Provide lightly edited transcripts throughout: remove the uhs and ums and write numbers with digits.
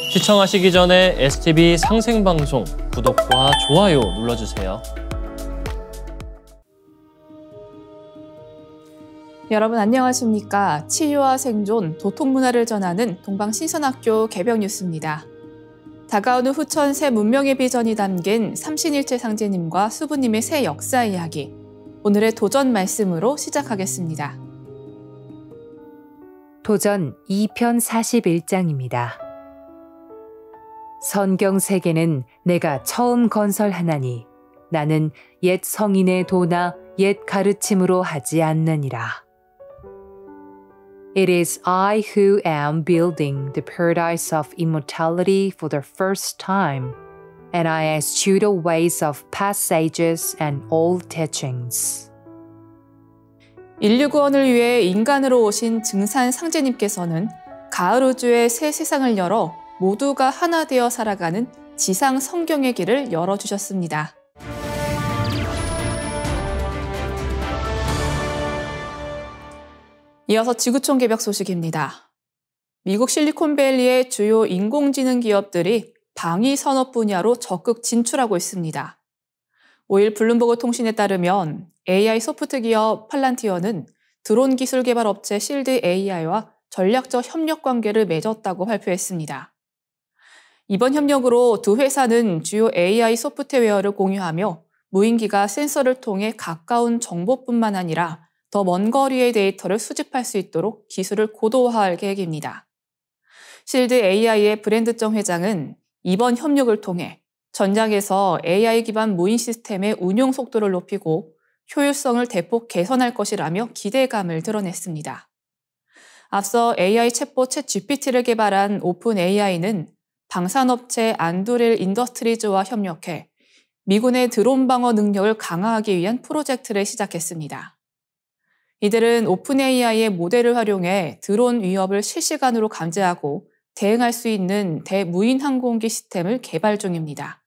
시청하시기 전에 STV 상생방송 구독과 좋아요 눌러주세요. 여러분 안녕하십니까? 치유와 생존, 도통문화를 전하는 동방신선학교 개벽 뉴스입니다. 다가오는 후천 새 문명의 비전이 담긴 삼신일체 상제님과 수부님의 새 역사 이야기, 오늘의 도전 말씀으로 시작하겠습니다. 도전 2편 41장입니다. 성경 세계는 내가 처음 건설하나니 나는 옛 성인의 도나 옛 가르침으로 하지 않느니라. It is I who am building the paradise of immortality for the first time, and I eschew the ways of past sages and old teachings. 인류 구원을 위해 인간으로 오신 증산 상제님께서는 가을 우주의 새 세상을 열어 모두가 하나 되어 살아가는 지상 성경의 길을 열어주셨습니다. 이어서 지구촌 개벽 소식입니다. 미국 실리콘밸리의 주요 인공지능 기업들이 방위 산업 분야로 적극 진출하고 있습니다. 5일 블룸버그 통신에 따르면 AI 소프트 기업 팔란티어는 드론 기술 개발 업체 실드 AI와 전략적 협력 관계를 맺었다고 발표했습니다. 이번 협력으로 두 회사는 주요 AI 소프트웨어를 공유하며 무인기가 센서를 통해 가까운 정보뿐만 아니라 더 먼 거리의 데이터를 수집할 수 있도록 기술을 고도화할 계획입니다. 실드 AI의 브랜드정 회장은 이번 협력을 통해 전장에서 AI 기반 무인 시스템의 운용 속도를 높이고 효율성을 대폭 개선할 것이라며 기대감을 드러냈습니다. 앞서 AI 챗봇 챗GPT를 개발한 오픈 AI는 방산업체 안두릴 인더스트리즈와 협력해 미군의 드론 방어 능력을 강화하기 위한 프로젝트를 시작했습니다. 이들은 오픈 AI의 모델을 활용해 드론 위협을 실시간으로 감지하고 대응할 수 있는 대무인 항공기 시스템을 개발 중입니다.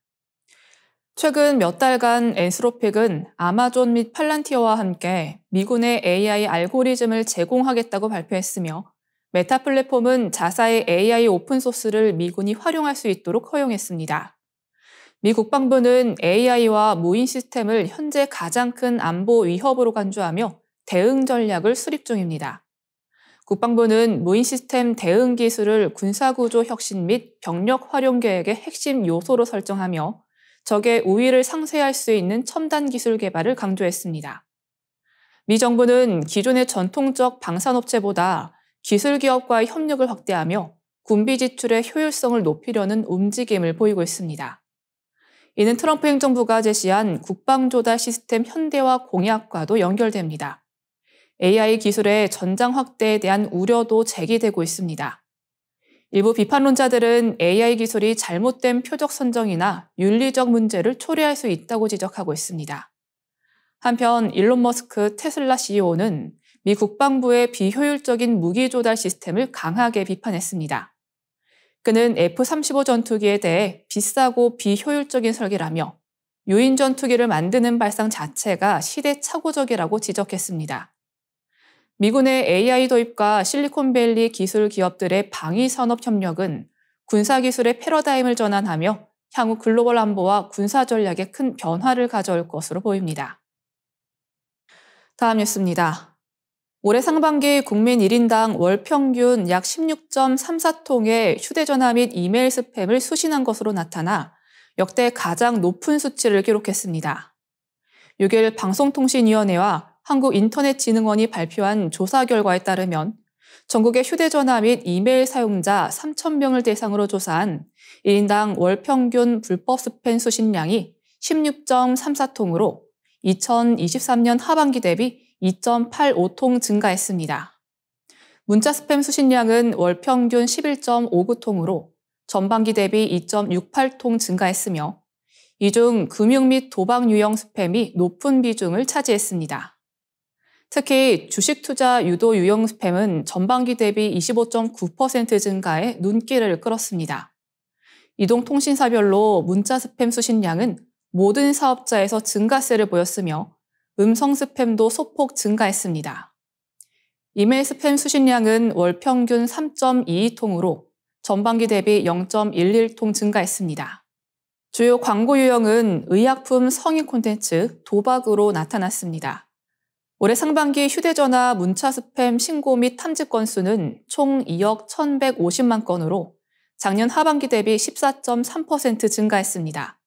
최근 몇 달간 엔스로픽은 아마존 및 팔란티어와 함께 미군의 AI 알고리즘을 제공하겠다고 발표했으며 메타 플랫폼은 자사의 AI 오픈소스를 미군이 활용할 수 있도록 허용했습니다. 미 국방부는 AI와 무인 시스템을 현재 가장 큰 안보 위협으로 간주하며 대응 전략을 수립 중입니다. 국방부는 무인 시스템 대응 기술을 군사구조 혁신 및 병력 활용 계획의 핵심 요소로 설정하며 적의 우위를 상쇄할 수 있는 첨단 기술 개발을 강조했습니다. 미 정부는 기존의 전통적 방산업체보다 기술 기업과의 협력을 확대하며 군비 지출의 효율성을 높이려는 움직임을 보이고 있습니다. 이는 트럼프 행정부가 제시한 국방조달 시스템 현대화 공약과도 연결됩니다. AI 기술의 전장 확대에 대한 우려도 제기되고 있습니다. 일부 비판론자들은 AI 기술이 잘못된 표적 선정이나 윤리적 문제를 초래할 수 있다고 지적하고 있습니다. 한편 일론 머스크 테슬라 CEO는 미 국방부의 비효율적인 무기 조달 시스템을 강하게 비판했습니다. 그는 F-35 전투기에 대해 비싸고 비효율적인 설계라며 유인 전투기를 만드는 발상 자체가 시대착오적이라고 지적했습니다. 미군의 AI 도입과 실리콘밸리 기술 기업들의 방위 산업 협력은 군사기술의 패러다임을 전환하며 향후 글로벌 안보와 군사 전략에 큰 변화를 가져올 것으로 보입니다. 다음 뉴스입니다. 올해 상반기 국민 1인당 월 평균 약 16.34통의 휴대전화 및 이메일 스팸을 수신한 것으로 나타나 역대 가장 높은 수치를 기록했습니다. 6일 방송통신위원회와 한국인터넷진흥원이 발표한 조사 결과에 따르면 전국의 휴대전화 및 이메일 사용자 3,000명을 대상으로 조사한 1인당 월 평균 불법 스팸 수신량이 16.34통으로 2023년 하반기 대비 2.85통 증가했습니다. 문자 스팸 수신량은 월 평균 11.59통으로 전반기 대비 2.68통 증가했으며 이 중 금융 및 도박 유형 스팸이 높은 비중을 차지했습니다. 특히 주식 투자 유도 유형 스팸은 전반기 대비 25.9% 증가해 눈길을 끌었습니다. 이동통신사별로 문자 스팸 수신량은 모든 사업자에서 증가세를 보였으며 음성 스팸도 소폭 증가했습니다. 이메일 스팸 수신량은 월 평균 3.22통으로 전반기 대비 0.11통 증가했습니다. 주요 광고 유형은 의약품 성인 콘텐츠, 도박으로 나타났습니다. 올해 상반기 휴대전화 문자 스팸 신고 및 탐지 건수는 총 2억 1,150만 건으로 작년 하반기 대비 14.3% 증가했습니다.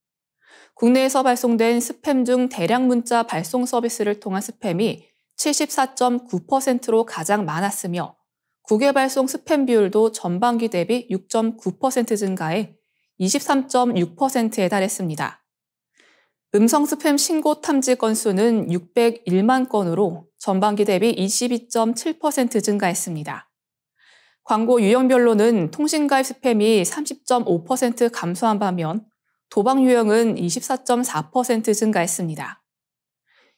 국내에서 발송된 스팸 중 대량 문자 발송 서비스를 통한 스팸이 74.9%로 가장 많았으며 국외 발송 스팸 비율도 전반기 대비 6.9% 증가해 23.6%에 달했습니다. 음성 스팸 신고 탐지 건수는 601만 건으로 전반기 대비 22.7% 증가했습니다. 광고 유형별로는 통신가입 스팸이 30.5% 감소한 반면 도박 유형은 24.4% 증가했습니다.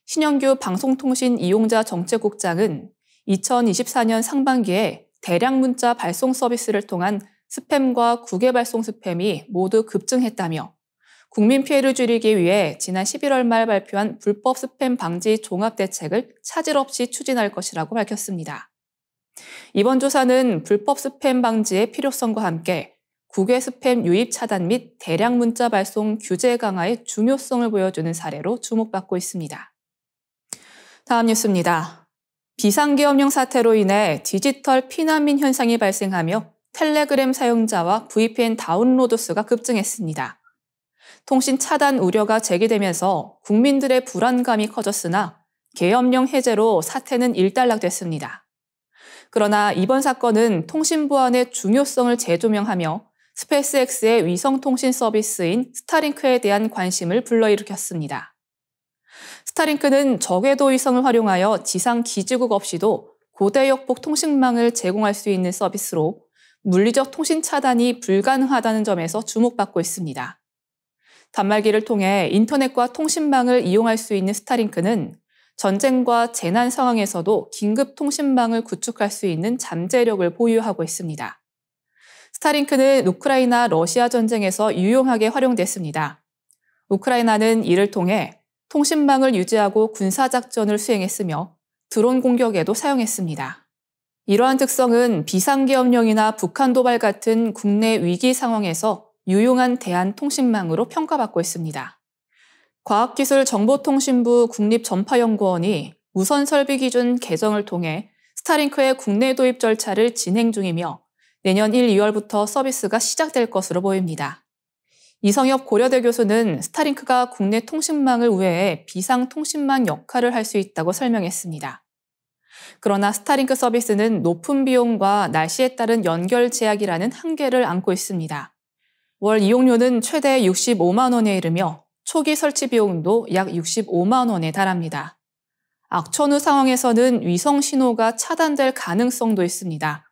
신영규 방송통신 이용자 정책국장은 2024년 상반기에 대량 문자 발송 서비스를 통한 스팸과 국외 발송 스팸이 모두 급증했다며 국민 피해를 줄이기 위해 지난 11월 말 발표한 불법 스팸 방지 종합대책을 차질 없이 추진할 것이라고 밝혔습니다. 이번 조사는 불법 스팸 방지의 필요성과 함께 국외 스팸 유입 차단 및 대량 문자 발송 규제 강화의 중요성을 보여주는 사례로 주목받고 있습니다. 다음 뉴스입니다. 비상계엄령 사태로 인해 디지털 피난민 현상이 발생하며 텔레그램 사용자와 VPN 다운로드 수가 급증했습니다. 통신 차단 우려가 제기되면서 국민들의 불안감이 커졌으나 계엄령 해제로 사태는 일단락됐습니다. 그러나 이번 사건은 통신 보안의 중요성을 재조명하며 스페이스X의 위성통신 서비스인 스타링크에 대한 관심을 불러일으켰습니다. 스타링크는 저궤도 위성을 활용하여 지상 기지국 없이도 고대역폭 통신망을 제공할 수 있는 서비스로 물리적 통신 차단이 불가능하다는 점에서 주목받고 있습니다. 단말기를 통해 인터넷과 통신망을 이용할 수 있는 스타링크는 전쟁과 재난 상황에서도 긴급 통신망을 구축할 수 있는 잠재력을 보유하고 있습니다. 스타링크는 우크라이나 러시아 전쟁에서 유용하게 활용됐습니다. 우크라이나는 이를 통해 통신망을 유지하고 군사작전을 수행했으며 드론 공격에도 사용했습니다. 이러한 특성은 비상계엄령이나 북한 도발 같은 국내 위기 상황에서 유용한 대안 통신망으로 평가받고 있습니다. 과학기술정보통신부 국립전파연구원이 우선 설비 기준 개정을 통해 스타링크의 국내 도입 절차를 진행 중이며 내년 1, 2월부터 서비스가 시작될 것으로 보입니다. 이성엽 고려대 교수는 스타링크가 국내 통신망을 우회해 비상통신망 역할을 할 수 있다고 설명했습니다. 그러나 스타링크 서비스는 높은 비용과 날씨에 따른 연결 제약이라는 한계를 안고 있습니다. 월 이용료는 최대 65만 원에 이르며 초기 설치 비용도 약 65만 원에 달합니다. 악천후 상황에서는 위성 신호가 차단될 가능성도 있습니다.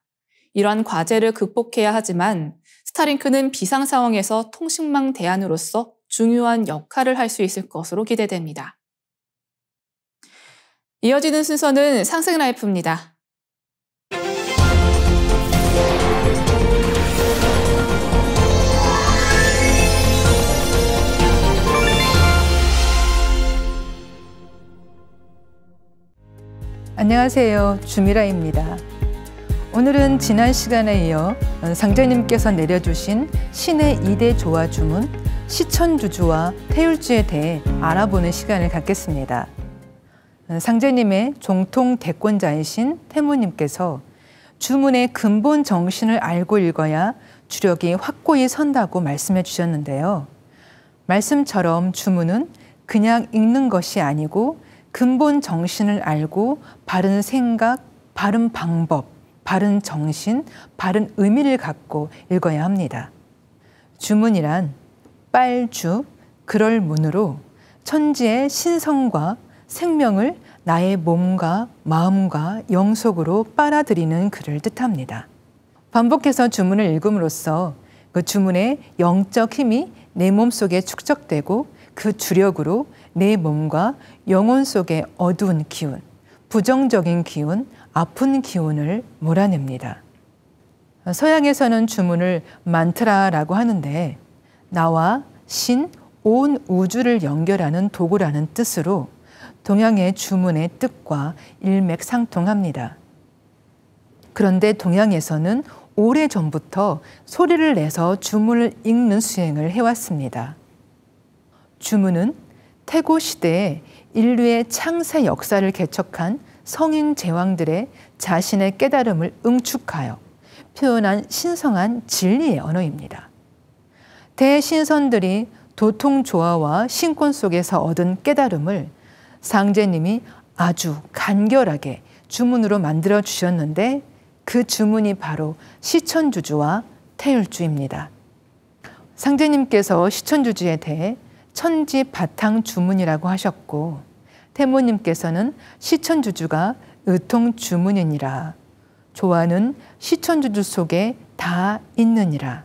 이러한 과제를 극복해야 하지만 스타링크는 비상 상황에서 통신망 대안으로서 중요한 역할을 할 수 있을 것으로 기대됩니다. 이어지는 순서는 상생라이프입니다. 안녕하세요. 주미라입니다. 오늘은 지난 시간에 이어 상제님께서 내려주신 신의 2대 조화 주문, 시천주주와 태율주에 대해 알아보는 시간을 갖겠습니다. 상제님의 종통 대권자이신 태무님께서 주문의 근본 정신을 알고 읽어야 주력이 확고히 선다고 말씀해 주셨는데요. 말씀처럼 주문은 그냥 읽는 것이 아니고 근본 정신을 알고 바른 생각, 바른 방법, 바른 정신, 바른 의미를 갖고 읽어야 합니다. 주문이란 빨주, 그럴 문으로 천지의 신성과 생명을 나의 몸과 마음과 영속으로 빨아들이는 글을 뜻합니다. 반복해서 주문을 읽음으로써 그 주문의 영적 힘이 내 몸속에 축적되고 그 주력으로 내 몸과 영혼 속의 어두운 기운, 부정적인 기운, 아픈 기운을 몰아냅니다. 서양에서는 주문을 만트라라고 하는데 나와 신, 온 우주를 연결하는 도구라는 뜻으로 동양의 주문의 뜻과 일맥상통합니다. 그런데 동양에서는 오래전부터 소리를 내서 주문을 읽는 수행을 해왔습니다. 주문은 태고 시대에 인류의 창세 역사를 개척한 성인 제왕들의 자신의 깨달음을 응축하여 표현한 신성한 진리의 언어입니다. 대신선들이 도통조화와 신권 속에서 얻은 깨달음을 상제님이 아주 간결하게 주문으로 만들어 주셨는데 그 주문이 바로 시천주주와 태율주입니다. 상제님께서 시천주주에 대해 천지 바탕 주문이라고 하셨고 태모님께서는 시천주주가 의통주문이니라. 조화는 시천주주 속에 다 있느니라.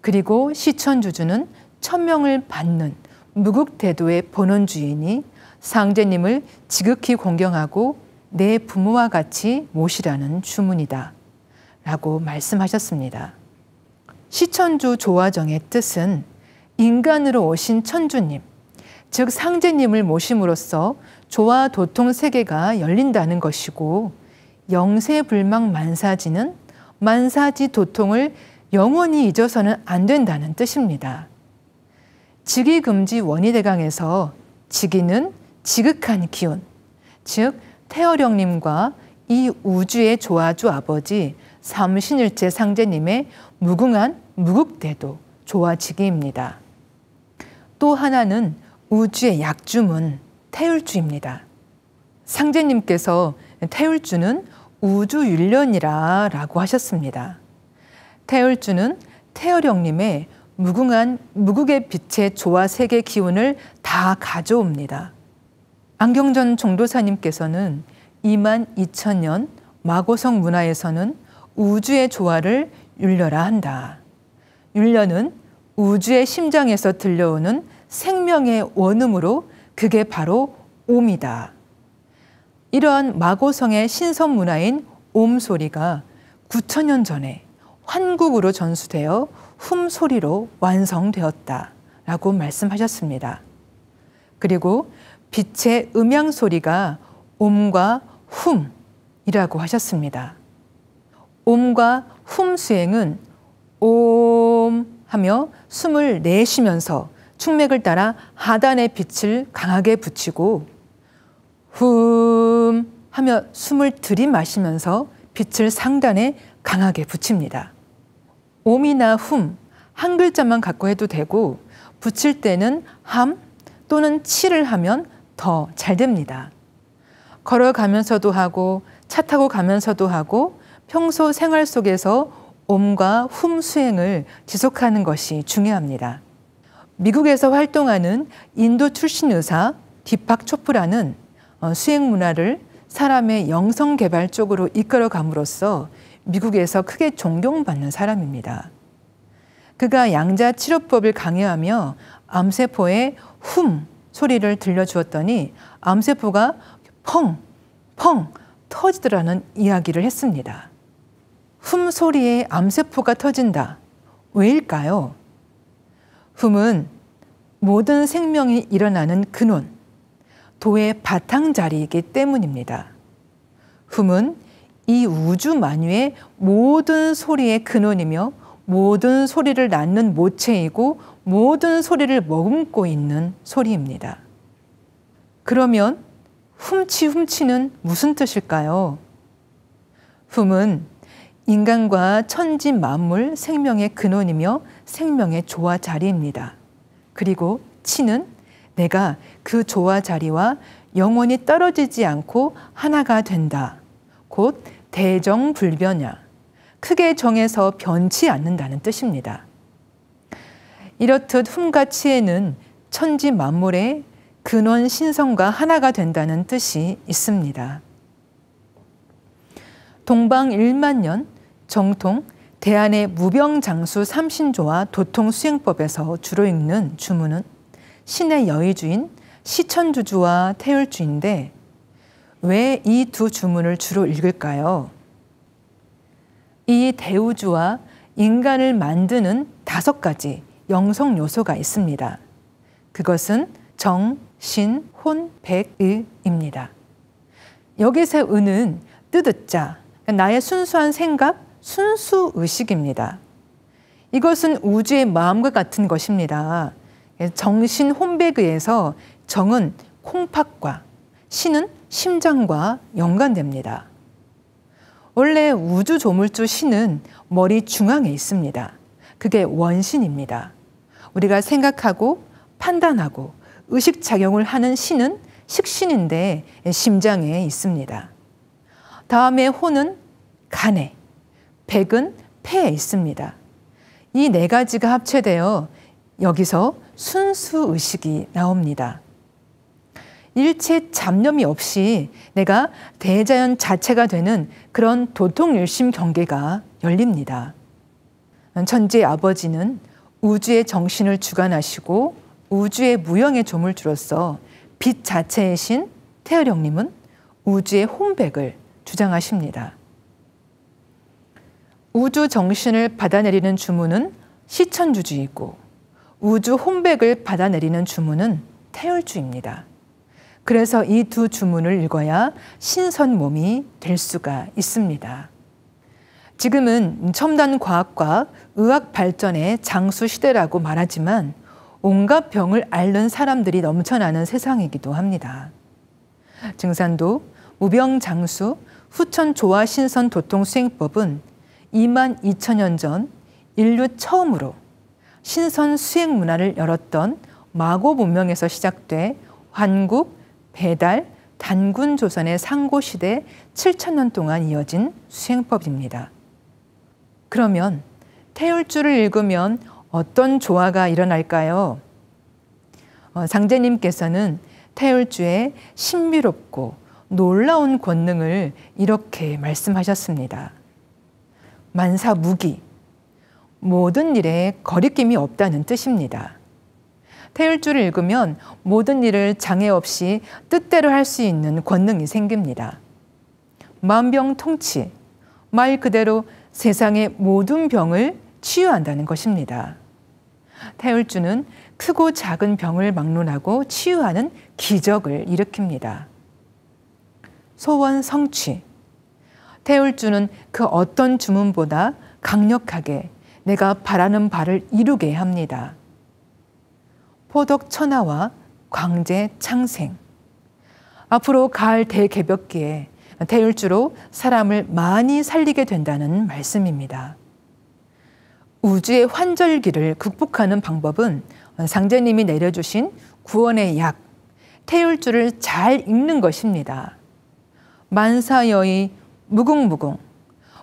그리고 시천주주는 천명을 받는 무국대도의 본원주이니 상제님을 지극히 공경하고 내 부모와 같이 모시라는 주문이다 라고 말씀하셨습니다. 시천주 조화정의 뜻은 인간으로 오신 천주님, 즉 상제님을 모심으로써 조화 도통 세계가 열린다는 것이고 영세불망 만사지는 만사지 도통을 영원히 잊어서는 안 된다는 뜻입니다. 직이금지 원희대강에서 직이는 지극한 기운, 즉 태어령님과 이 우주의 조화주 아버지 삼신일체 상제님의 무궁한 무국대도 조화직이입니다. 또 하나는 우주의 약주문 태율주입니다. 상제님께서 태율주는 우주율련이라 라고 하셨습니다. 태율주는 태어령님의 무궁한 무국의 빛의 조화 세계 기운을 다 가져옵니다. 안경전 종도사님께서는 22,000년 마고성 문화에서는 우주의 조화를 율려라 한다. 율려는 우주의 심장에서 들려오는 생명의 원음으로 그게 바로 옴이다. 이러한 마고성의 신선 문화인 옴 소리가 9,000년 전에 환국으로 전수되어 훔 소리로 완성되었다 라고 말씀하셨습니다. 그리고 빛의 음양 소리가 옴과 훔이라고 하셨습니다. 옴과 훔 수행은 옴 하며 숨을 내쉬면서 충맥을 따라 하단의 빛을 강하게 붙이고 훔 하며 숨을 들이마시면서 빛을 상단에 강하게 붙입니다. 옴이나 훔 한 글자만 갖고 해도 되고 붙일 때는 함 또는 치를 하면 더 잘 됩니다. 걸어가면서도 하고 차 타고 가면서도 하고 평소 생활 속에서 옴과 훔 수행을 지속하는 것이 중요합니다. 미국에서 활동하는 인도 출신 의사 디팍 초프라는 수행 문화를 사람의 영성 개발 쪽으로 이끌어감으로써 미국에서 크게 존경받는 사람입니다. 그가 양자치료법을 강요하며 암세포에 훔 소리를 들려주었더니 암세포가 펑, 펑 터지더라는 이야기를 했습니다. 훔 소리에 암세포가 터진다. 왜일까요? 훔은 모든 생명이 일어나는 근원, 도의 바탕자리이기 때문입니다. 훔은 이 우주 만유의 모든 소리의 근원이며 모든 소리를 낳는 모체이고 모든 소리를 머금고 있는 소리입니다. 그러면 훔치는 무슨 뜻일까요? 훔은 인간과 천지 만물 생명의 근원이며 생명의 조화 자리입니다. 그리고 치는 내가 그 조화 자리와 영원히 떨어지지 않고 하나가 된다. 곧 대정불변야. 크게 정해서 변치 않는다는 뜻입니다. 이렇듯 훔과 치에는 천지 만물의 근원 신성과 하나가 된다는 뜻이 있습니다. 동방 1만년 정통 대한의 무병장수 삼신조와 도통수행법에서 주로 읽는 주문은 신의 여의주인 시천주주와 태율주인데 왜 이 두 주문을 주로 읽을까요? 이 대우주와 인간을 만드는 5가지 영성 요소가 있습니다. 그것은 정, 신, 혼, 백, 의입니다. 여기서 의는 뜻자, 나의 순수한 생각, 순수의식입니다. 이것은 우주의 마음과 같은 것입니다. 정신 홈백의에서 정은 콩팥과 신은 심장과 연관됩니다. 원래 우주 조물주 신은 머리 중앙에 있습니다. 그게 원신입니다. 우리가 생각하고 판단하고 의식작용을 하는 신은 식신인데 심장에 있습니다. 다음에 호는 간에, 백은 폐에 있습니다. 이 네 가지가 합체되어 여기서 순수의식이 나옵니다. 일체 잡념이 없이 내가 대자연 자체가 되는 그런 도통일심 경계가 열립니다. 천지의 아버지는 우주의 정신을 주관하시고 우주의 무형의 조물주로서 빛 자체의 신 태열형님은 우주의 홈백을 주장하십니다. 우주 정신을 받아내리는 주문은 시천주주이고 우주 홈백을 받아내리는 주문은 태열주입니다. 그래서 이 두 주문을 읽어야 신선 몸이 될 수가 있습니다. 지금은 첨단 과학과 의학 발전의 장수 시대라고 말하지만 온갖 병을 앓는 사람들이 넘쳐나는 세상이기도 합니다. 증산도 무병장수 후천 조화신선 도통수행법은 22,000년 전 인류 처음으로 신선 수행 문화를 열었던 마고 문명에서 시작돼 환국, 배달, 단군 조선의 상고시대 7,000년 동안 이어진 수행법입니다. 그러면 태율주를 읽으면 어떤 조화가 일어날까요? 상제님께서는 태율주의 신비롭고 놀라운 권능을 이렇게 말씀하셨습니다. 만사무기, 모든 일에 거리낌이 없다는 뜻입니다. 태율주를 읽으면 모든 일을 장애 없이 뜻대로 할 수 있는 권능이 생깁니다. 만병통치, 말 그대로 세상의 모든 병을 치유한다는 것입니다. 태율주는 크고 작은 병을 막론하고 치유하는 기적을 일으킵니다. 소원 성취, 태율주는 그 어떤 주문보다 강력하게 내가 바라는 바를 이루게 합니다. 포덕천하와 광재 창생, 앞으로 가을 대개벽기에 태율주로 사람을 많이 살리게 된다는 말씀입니다. 우주의 환절기를 극복하는 방법은 상제님이 내려주신 구원의 약, 태율주를 잘 읽는 것입니다. 만사여의 무궁무궁,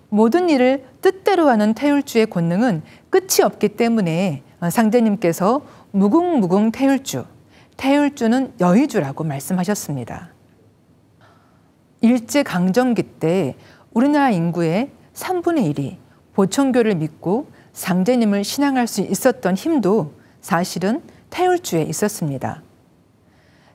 모든 일을 뜻대로 하는 태율주의 권능은 끝이 없기 때문에 상제님께서 무궁무궁 태율주, 태율주는 여의주라고 말씀하셨습니다. 일제강점기 때 우리나라 인구의 3분의 1이 보청교를 믿고 상제님을 신앙할 수 있었던 힘도 사실은 태율주에 있었습니다.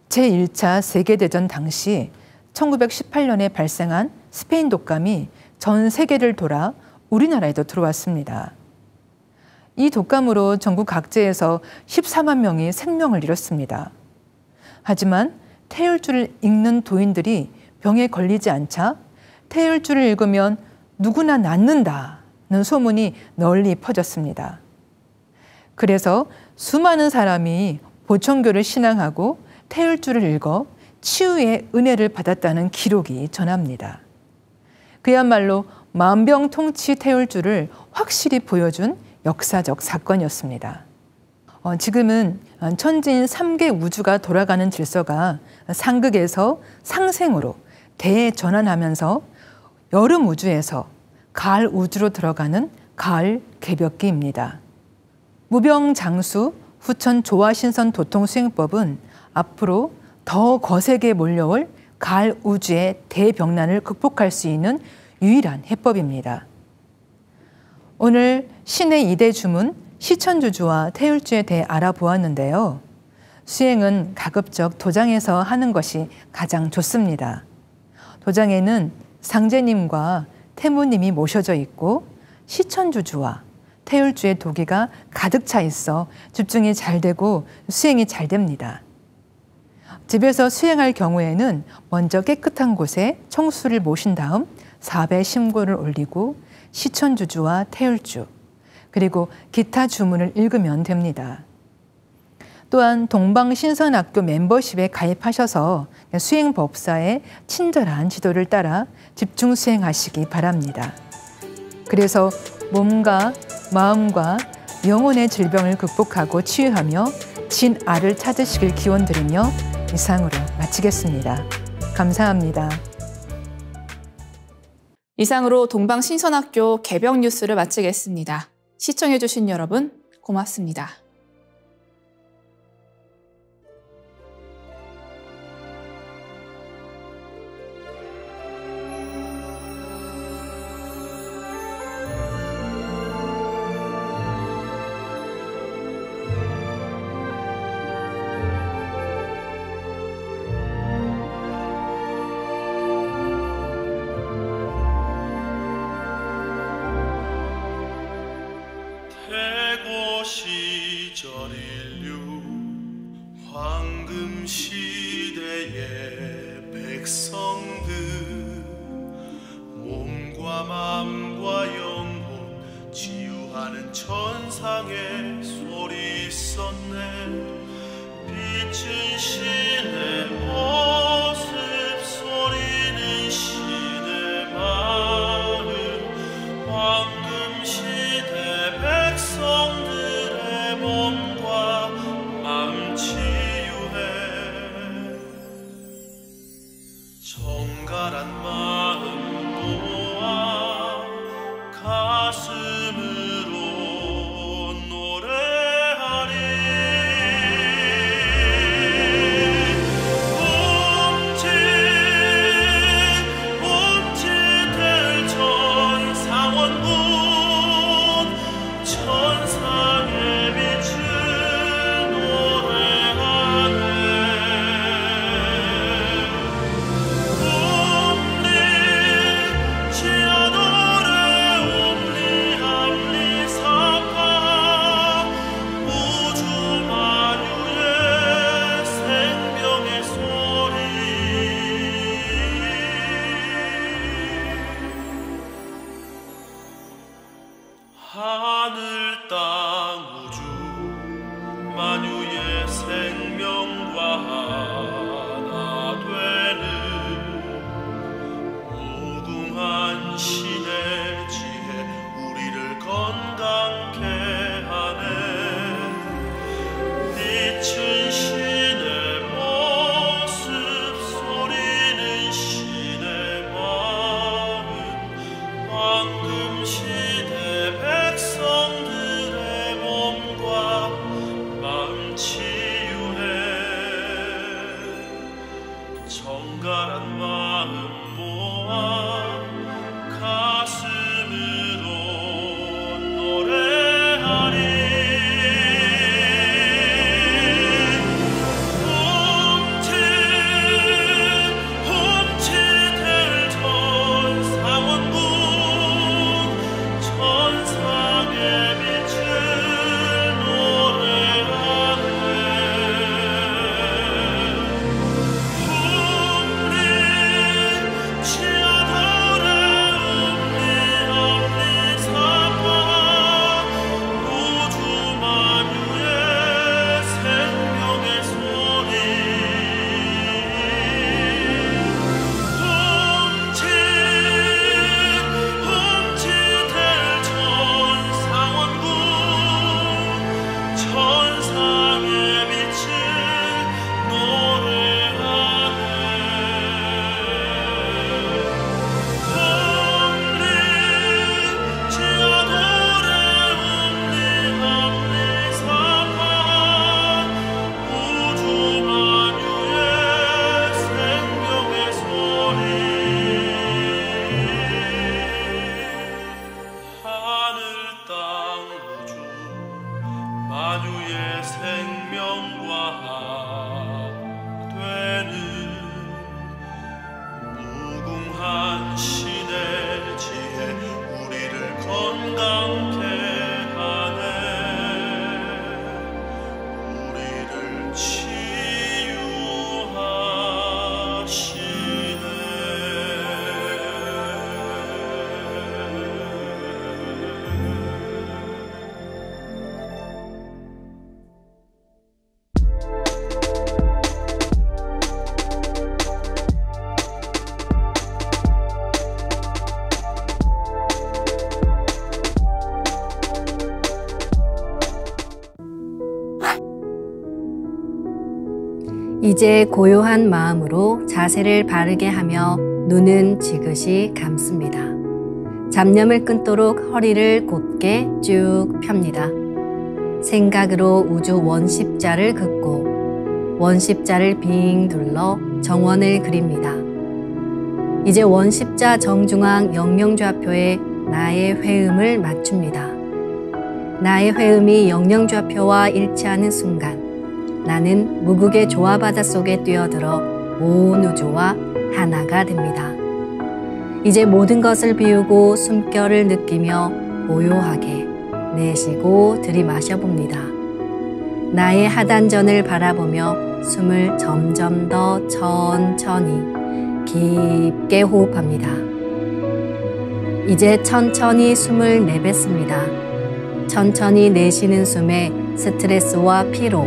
제1차 세계대전 당시 1918년에 발생한 스페인 독감이 전 세계를 돌아 우리나라에도 들어왔습니다. 이 독감으로 전국 각지에서 14만 명이 생명을 잃었습니다. 하지만 태율주를 읽는 도인들이 병에 걸리지 않자 태율주를 읽으면 누구나 낫는다는 소문이 널리 퍼졌습니다. 그래서 수많은 사람이 보청교를 신앙하고 태율주를 읽어 치유의 은혜를 받았다는 기록이 전합니다. 그야말로 만병통치 태율주를 확실히 보여준 역사적 사건이었습니다. 지금은 천지인 3개 우주가 돌아가는 질서가 상극에서 상생으로 대전환하면서 여름 우주에서 가을 우주로 들어가는 가을 개벽기입니다. 무병장수 후천 조화신선 도통수행법은 앞으로 더 거세게 몰려올 가을 우주의 대병난을 극복할 수 있는 유일한 해법입니다. 오늘 신의 2대 주문 시천주주와 태율주에 대해 알아보았는데요. 수행은 가급적 도장에서 하는 것이 가장 좋습니다. 도장에는 상제님과 태무님이 모셔져 있고 시천주주와 태율주의 도기가 가득 차 있어 집중이 잘 되고 수행이 잘 됩니다. 집에서 수행할 경우에는 먼저 깨끗한 곳에 청수를 모신 다음 4배 심고를 올리고 시천주주와 태율주, 그리고 기타 주문을 읽으면 됩니다. 또한 동방신선학교 멤버십에 가입하셔서 수행법사의 친절한 지도를 따라 집중 수행하시기 바랍니다. 그래서 몸과 마음과 영혼의 질병을 극복하고 치유하며 진아를 찾으시길 기원드리며 이상으로 마치겠습니다. 감사합니다. 이상으로 동방신선학교 개병 뉴스를 마치겠습니다. 시청해주신 여러분 고맙습니다. 시절 인류 황금 시대의 백성들 몸과 마음과 영혼 치유하는 천상의 소리 있었네. 빛은 신의 모습 소리는 신의 마음 황금 시대 백성들의 몸과 마음 치유해. 정갈한 마음 모아 가슴으로 노래하리. 움찔움찔 천상원군 천상의 빛을 노래하네. 옴니 치아노레 옴니 암리 사파 우주 만유의 생명의 소리. 하늘 땅 우주 만유의 생명과 하나 되는 무궁한 신의 지혜 우리를 건강케 하네. 빛은 신의 모습 소리는 신의 마음 황금 시대 백성들의 몸과 마음 치유해. 정갈한 마음 모아 가슴으로 노래하리. 훔치될 천상원군 천상의 빛을 노래하네. 움니 치아노레 움니 암리 사파 우주 만유의 생명의 소리. 훔치될 천상원군 천상의 빛을 노래하네. 옴니 치아노레 옴니 암리 사파 우주 만유의 생명의 소리. 하늘 땅 우주 만유의 생명과 되는 무궁한 신의 지혜 우리를 건강케 하네. 우리를 치유하시네. 「 이제 고요한 마음으로 자세를 바르게 하며 눈은 지그시 감습니다. 잡념을 끊도록 허리를 곧게 쭉 펴니다. 생각으로 우주 원십자를 긋고 원십자를 빙 둘러 정원을 그립니다. 이제 원십자 정중앙 영영좌표에 나의 회음을 맞춥니다. 나의 회음이 영영좌표와 일치하는 순간 나는 무국의 조화바다 속에 뛰어들어 온 우주와 하나가 됩니다. 이제 모든 것을 비우고 숨결을 느끼며 고요하게 내쉬고 들이마셔 봅니다. 나의 하단전을 바라보며 숨을 점점 더 천천히 깊게 호흡합니다. 이제 천천히 숨을 내뱉습니다. 천천히 내쉬는 숨에 스트레스와 피로,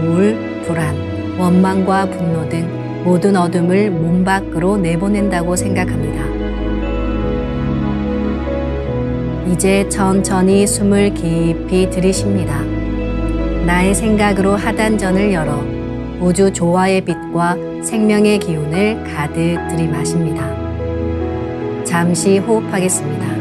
우울, 불안, 원망과 분노 등 모든 어둠을 몸 밖으로 내보낸다고 생각합니다. 이제 천천히 숨을 깊이 들이쉽니다. 나의 생각으로 하단전을 열어 우주 조화의 빛과 생명의 기운을 가득 들이마십니다. 잠시 호흡하겠습니다.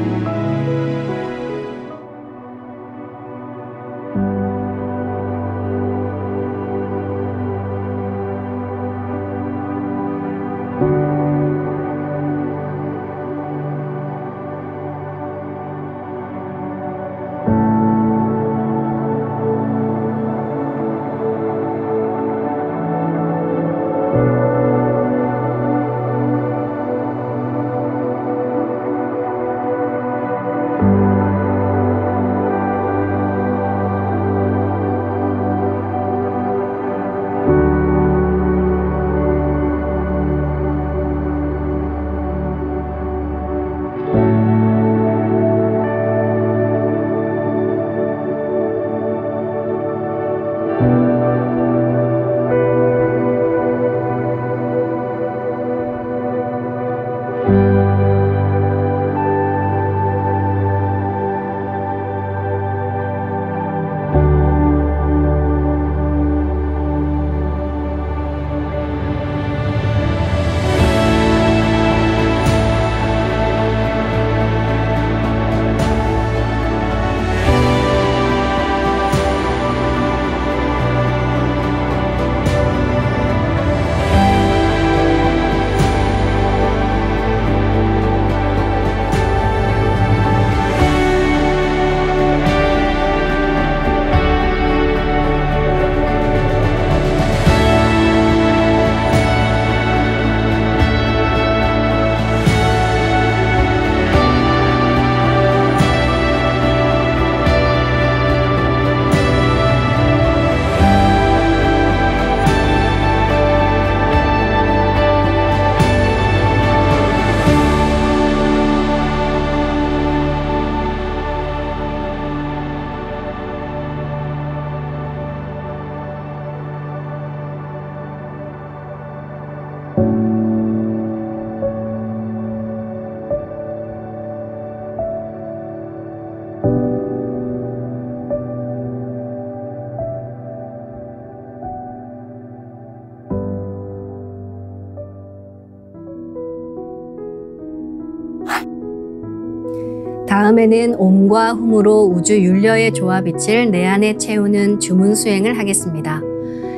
다음에는 옴과 훔으로 우주 율려의 조화빛을 내 안에 채우는 주문 수행을 하겠습니다.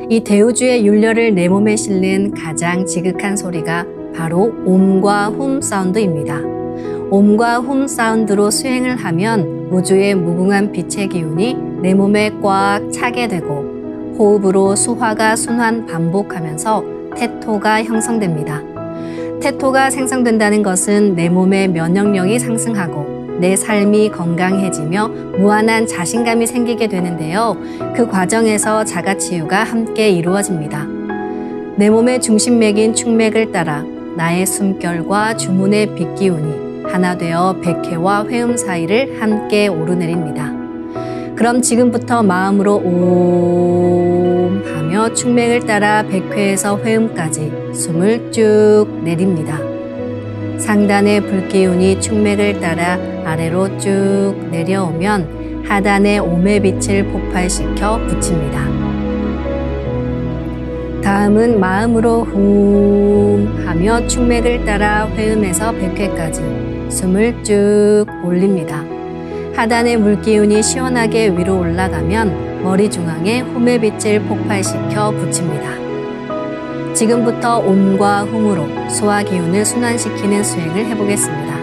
이 대우주의 율려를 내 몸에 실는 가장 지극한 소리가 바로 옴과 훔 사운드입니다. 옴과 훔 사운드로 수행을 하면 우주의 무궁한 빛의 기운이 내 몸에 꽉 차게 되고 호흡으로 수화가 순환 반복하면서 태토가 형성됩니다. 태토가 생성된다는 것은 내 몸의 면역력이 상승하고 내 삶이 건강해지며 무한한 자신감이 생기게 되는데요. 그 과정에서 자가치유가 함께 이루어집니다. 내 몸의 중심맥인 축맥을 따라 나의 숨결과 주문의 빛기운이 하나 되어 백회와 회음 사이를 함께 오르내립니다. 그럼 지금부터 마음으로 옴 하며 축맥을 따라 백회에서 회음까지 숨을 쭉 내립니다. 상단의 불기운이 축맥을 따라 아래로 쭉 내려오면 하단의 옴의 빛을 폭발시켜 붙입니다. 다음은 마음으로 훔 하며 충맥을 따라 회음에서 100회까지 숨을 쭉 올립니다. 하단의 물기운이 시원하게 위로 올라가면 머리 중앙에 훔의 빛을 폭발시켜 붙입니다. 지금부터 옴과 훔으로 소화 기운을 순환시키는 수행을 해보겠습니다.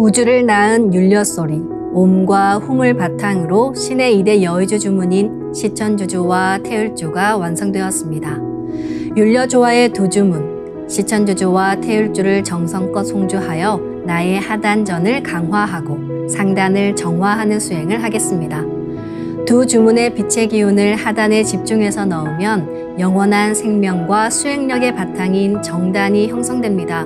우주를 낳은 율려소리, 옴과 훔을 바탕으로 신의 2대 여의주 주문인 시천주주와 태율주가 완성되었습니다. 율려조화의 두 주문, 시천주주와 태율주를 정성껏 송주하여 나의 하단전을 강화하고 상단을 정화하는 수행을 하겠습니다. 두 주문의 빛의 기운을 하단에 집중해서 넣으면 영원한 생명과 수행력의 바탕인 정단이 형성됩니다.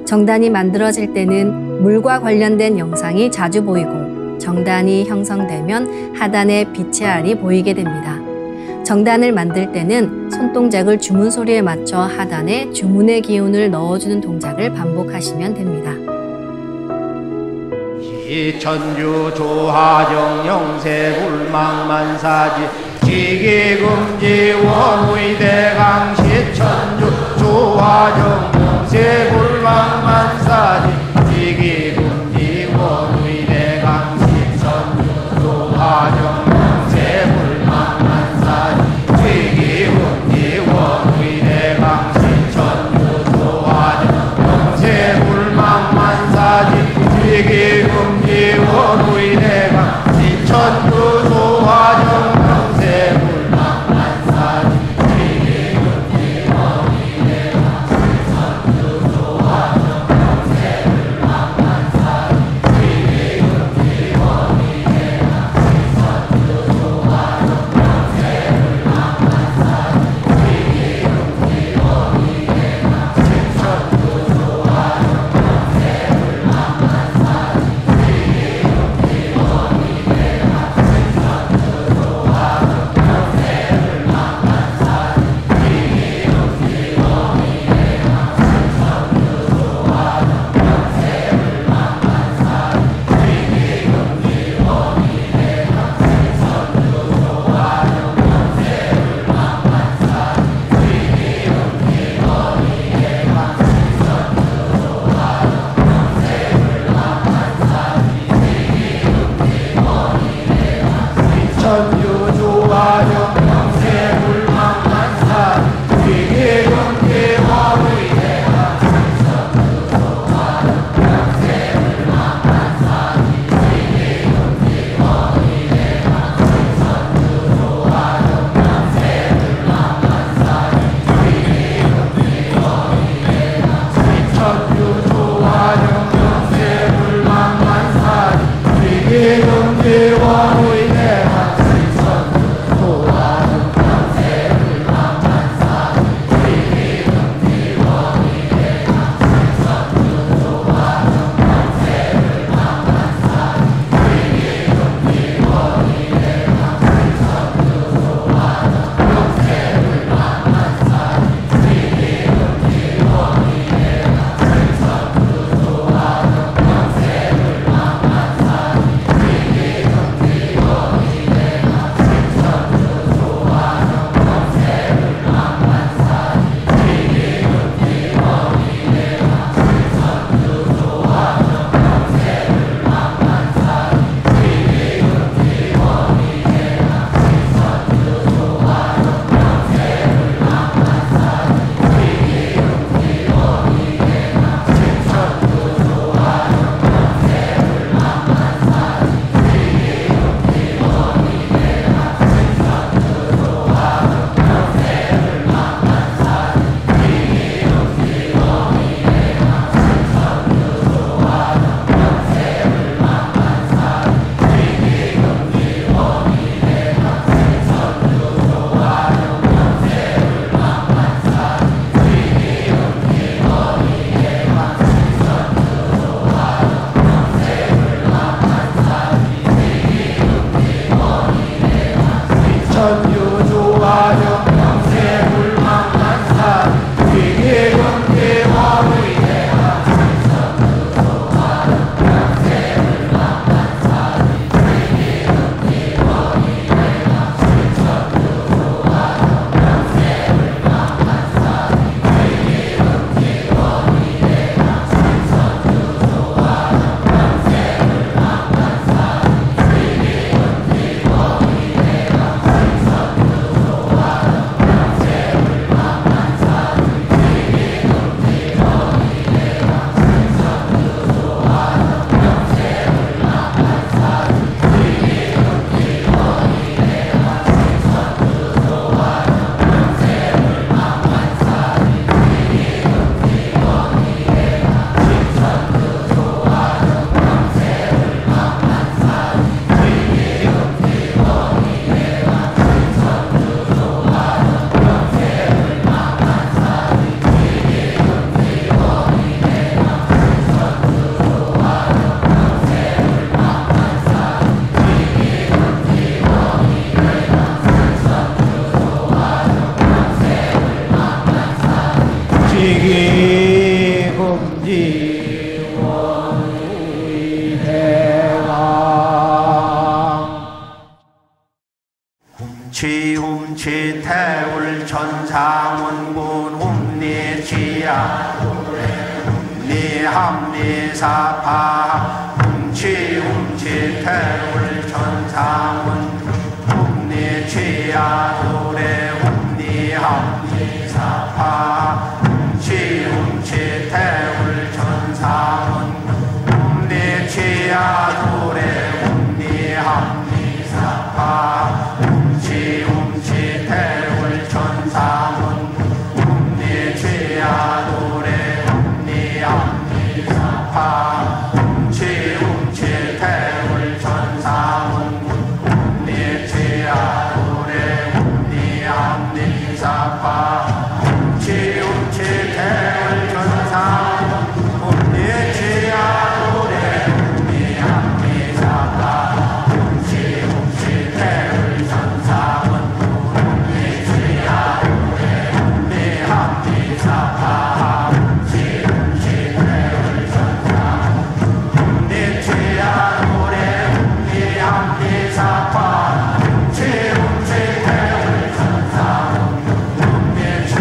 정단이 만들어질 때는 물과 관련된 영상이 자주 보이고 정단이 형성되면 하단에 빛의 알이 보이게 됩니다. 정단을 만들 때는 손동작을 주문 소리에 맞춰 하단에 주문의 기운을 넣어주는 동작을 반복하시면 됩니다. 시천주 조화정 영세불망만사지 지기금지 원의대강 시천주 조화정 영세불망만사지 지기금지 원의대강 시천주 조화정 영세불망만사지 지기금지 원의대강 시천주 조화정 영세불망만사지 지기금지 원의대강 시천주 조화정 영세불망만사지 지기금지 원의대강 태울 천상원군 훔니치야 훔니합니사파 훔치 태울 천상원 훔니치야 도래 훔니합니사파 훔치 태울 천상원 훔니치야 도래 훔니합니사파 훔치 태울 천상원 훔니치야 도래 훔니합니사파 훔치 태울 천상원 훔니치야 도래 훔니합니사파 훔치 태울 천상원 훔니치야 도래 훔니합니사파 훔치 태울 천상원 훔니치야 도래 훔니합니사파 훔치 태울 천상원 훔니치야 도래 훔니합니사파 훔치 태울 천상원 훔니치야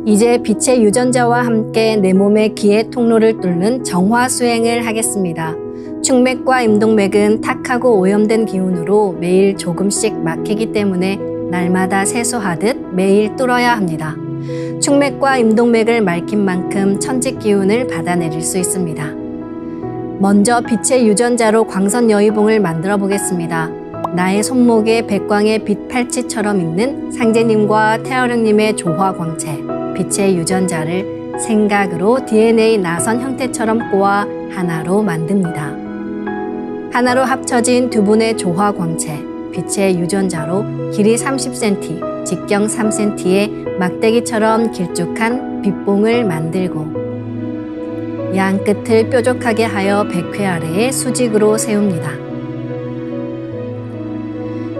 이제 빛의 유전자와 함께 내 몸의 기의 통로를 뚫는 정화 수행을 하겠습니다. 충맥과 임동맥은 탁하고 오염된 기운으로 매일 조금씩 막히기 때문에 날마다 세수하듯 매일 뚫어야 합니다. 충맥과 임동맥을 맑힌 만큼 천직 기운을 받아내릴 수 있습니다. 먼저 빛의 유전자로 광선 여의봉을 만들어 보겠습니다. 나의 손목에 백광의 빛 팔찌처럼 있는 상제님과 태어령님의 조화광채, 빛의 유전자를 생각으로 DNA 나선 형태처럼 꼬아 하나로 만듭니다. 하나로 합쳐진 두 분의 조화광채, 빛의 유전자로 길이 30cm, 직경 3cm의 막대기처럼 길쭉한 빛봉을 만들고 양 끝을 뾰족하게 하여 백회 아래에 수직으로 세웁니다.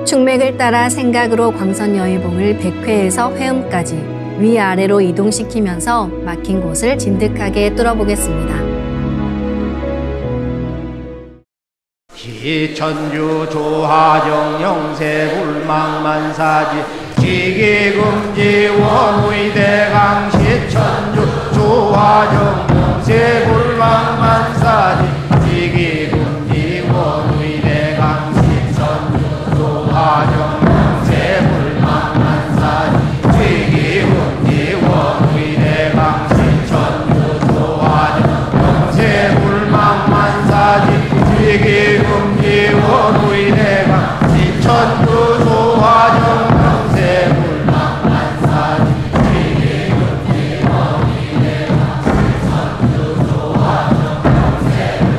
충맥을 따라 생각으로 광선 여의봉을 백회에서 회음까지 위아래로 이동시키면서 막힌 곳을 진득하게 뚫어보겠습니다. 기천주 조하정 영세불망만사지 지기금지 원의대강 시천주 조하정 영세불망만사지 지기금지 원의대강 시천주 조하정 영세불망만사지 지기금지 원의대강 시천주 조하정 영세불망만사지 지기금지 원의대강 시천주 조하정 영세불망만사지 지기금지 원의대강 시천주 조하정 영세불망만사지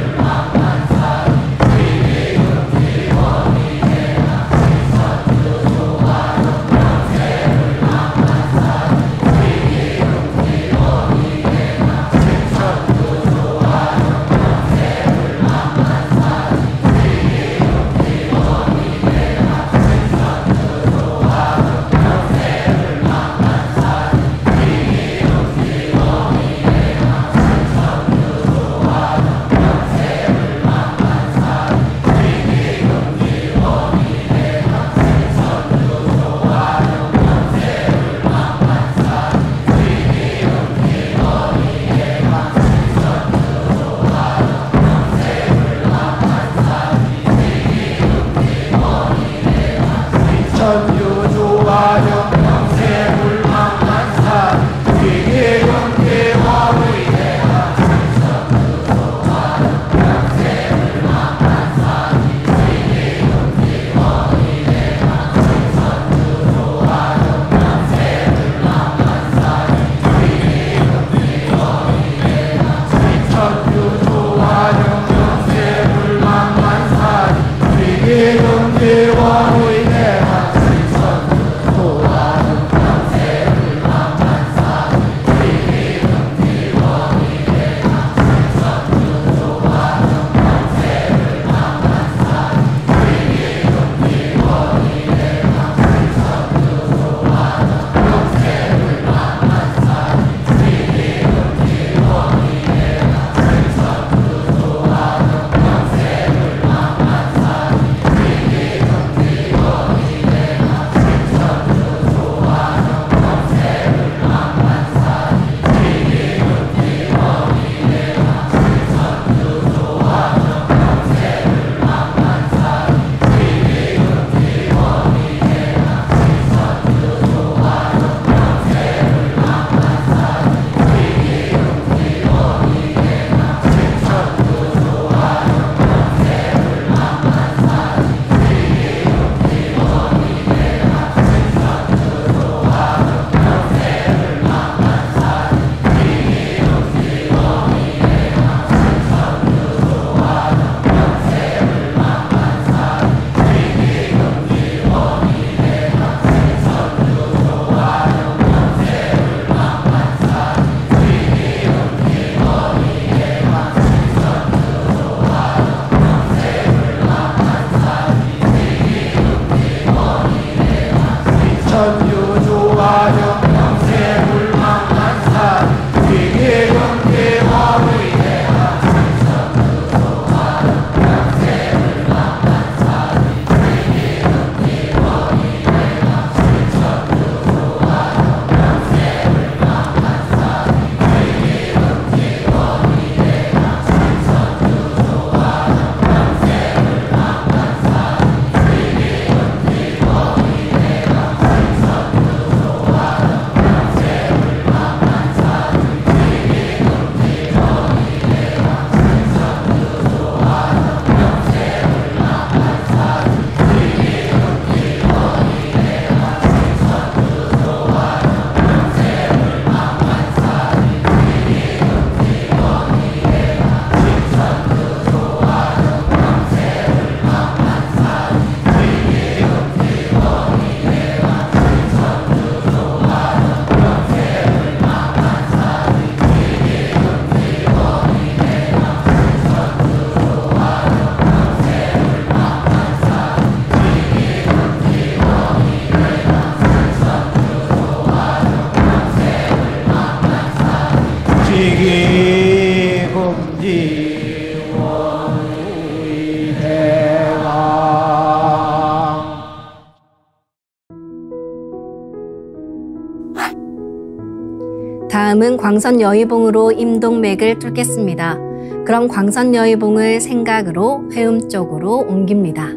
다음은 광선 여의봉으로 임동맥을 뚫겠습니다. 그럼 광선 여의봉을 생각으로 회음 쪽으로 옮깁니다.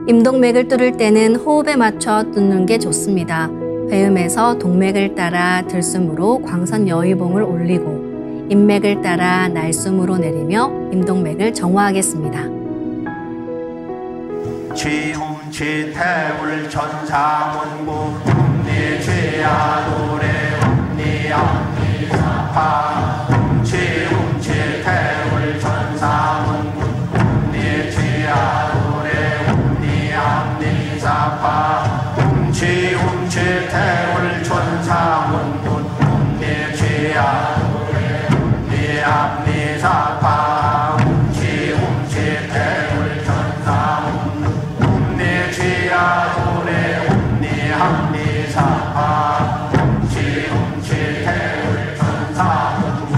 임동맥을 뚫을 때는 호흡에 맞춰 뚫는 게 좋습니다. 회음에서 동맥을 따라 들숨으로 광선 여의봉을 올리고 인맥을 따라 날숨으로 내리며 임동맥을 정화하겠습니다. 취음취태울 천사문구 니취야도래 니암니사파 취음취태울 천사문구 니취야도래 니암니사파 취음취태울 천사문구 니취야도래 니암니사파 취음취태울 천사문구 니취야도래 니암니사파 취음취태울 천사문구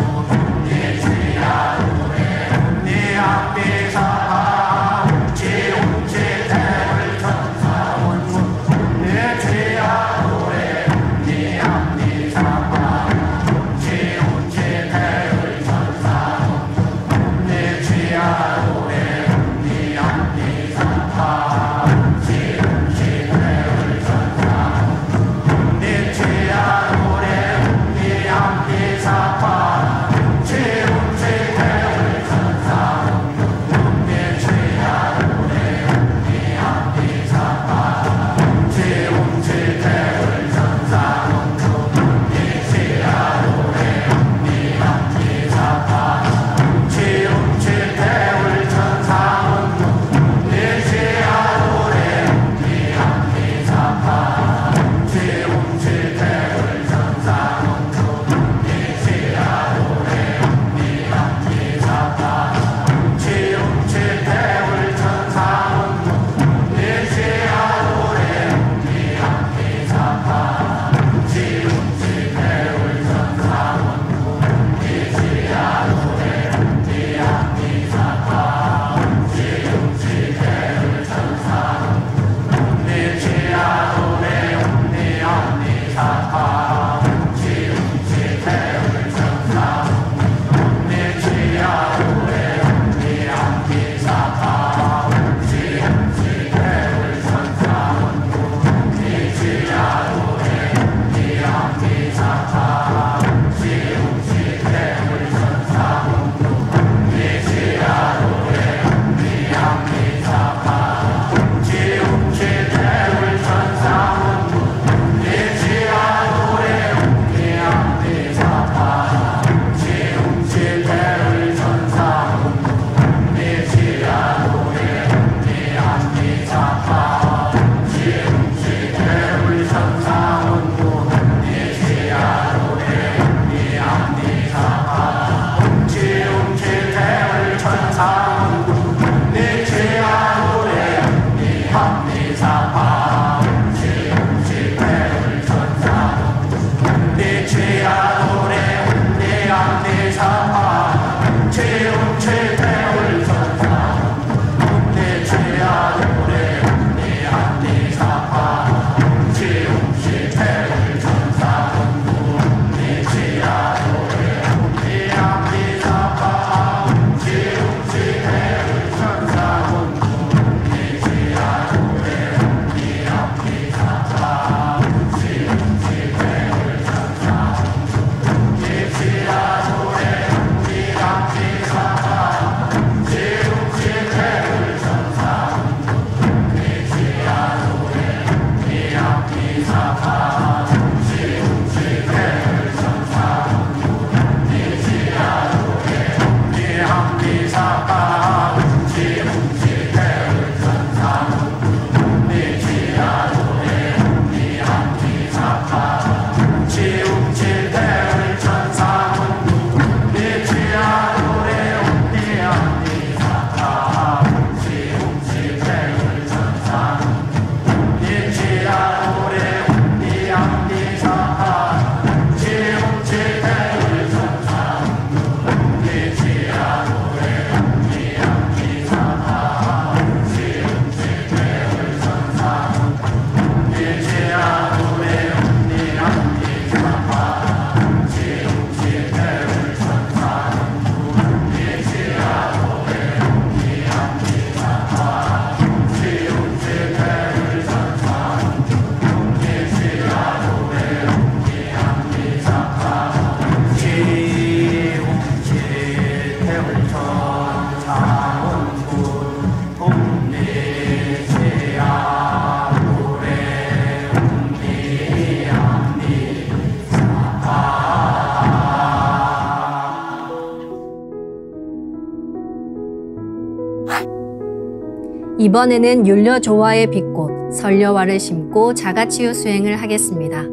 이번에는 율려조화의 빛꽃 설려화를 심고 자가치유 수행을 하겠습니다.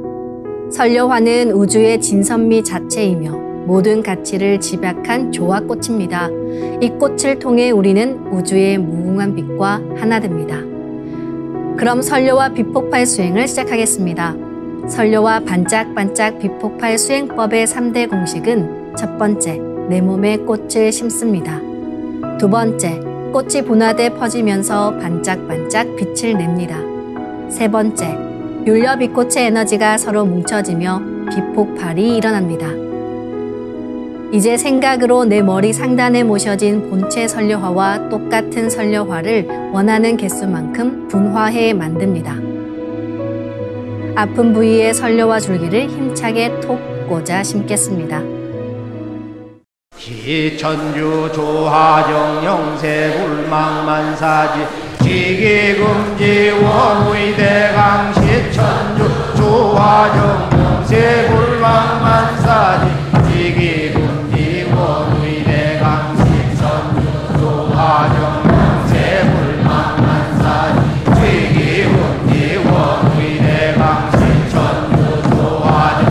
설려화는 우주의 진선미 자체이며 모든 가치를 집약한 조화꽃입니다. 이 꽃을 통해 우리는 우주의 무궁한 빛과 하나 됩니다. 그럼 설려화 빛폭발 수행을 시작하겠습니다. 설려화 반짝반짝 빛폭발 수행법의 3대 공식은 첫 번째, 내 몸에 꽃을 심습니다. 두 번째, 꽃이 분화돼 퍼지면서 반짝반짝 빛을 냅니다. 세 번째, 율려 빛꽃의 에너지가 서로 뭉쳐지며 빛폭발이 일어납니다. 이제 생각으로 내 머리 상단에 모셔진 본체 설려화와 똑같은 설려화를 원하는 개수만큼 분화해 만듭니다. 아픈 부위에 설려화 줄기를 힘차게 톡 꽂아 심겠습니다. 시천주 조화정 영세불망만사지 지기금지 원의대강 시천주 조화정 영세불망만사지 지기금지 원의대강 시천주 조화정 영세불망만사지 지기금지 원의대강 시천주 조화정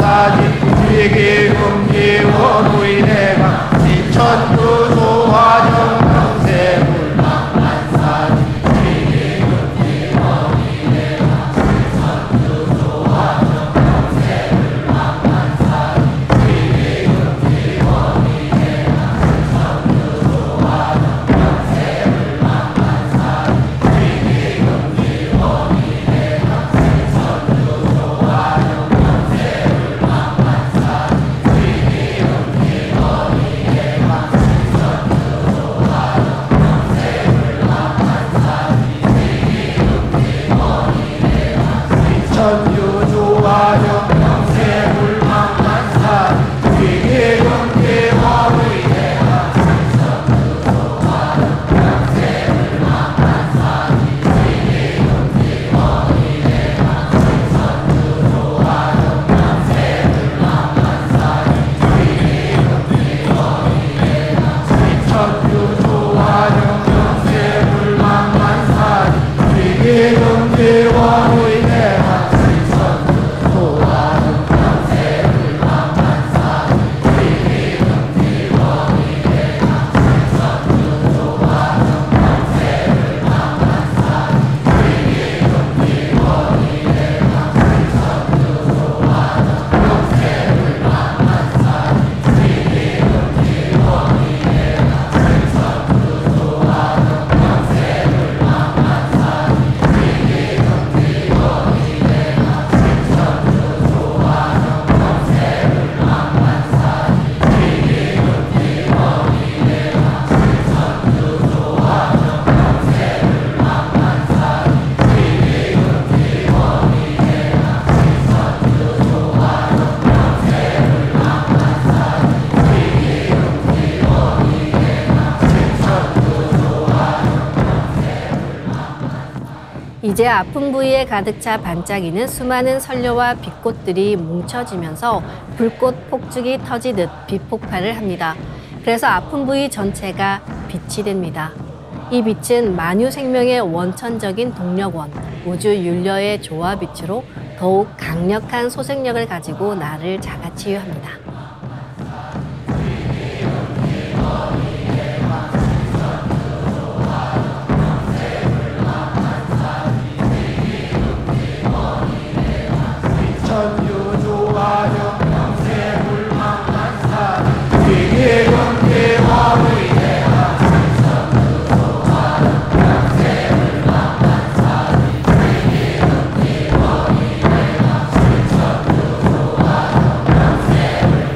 영세불망만사지 지기금지 원의대강 시천주 조화정 영세불망만사지 지기금지 원의대강 시천주 조화정 영세불망만사지 지기금지 원의대강 시천주 조화정 영세불망만사지 지기금지 원의대강 시천주 조화정 천주 조화정 영세불망만사지 지기금지 원의대강 시천주 조화정 영세불망만사지 지기금지 원의대강 시천주 조화정 영세불망만사지 지기금지 원의대강 시천주 조화정 영세불망만사지 지기금지 원의대강 이제 아픈 부위에 가득 차 반짝이는 수많은 설려와 빛꽃들이 뭉쳐지면서 불꽃 폭죽이 터지듯 빛폭발을 합니다. 그래서 아픈 부위 전체가 빛이 됩니다. 이 빛은 만유 생명의 원천적인 동력원, 우주 율려의 조화 빛으로 더욱 강력한 소생력을 가지고 나를 자가치유합니다. 천주 조화정 영세불망만사지 지기금지 원의대강 시천주 조화정 영세불망만사지 지기금지 원의대강 시천주 조화정 영세불망만사지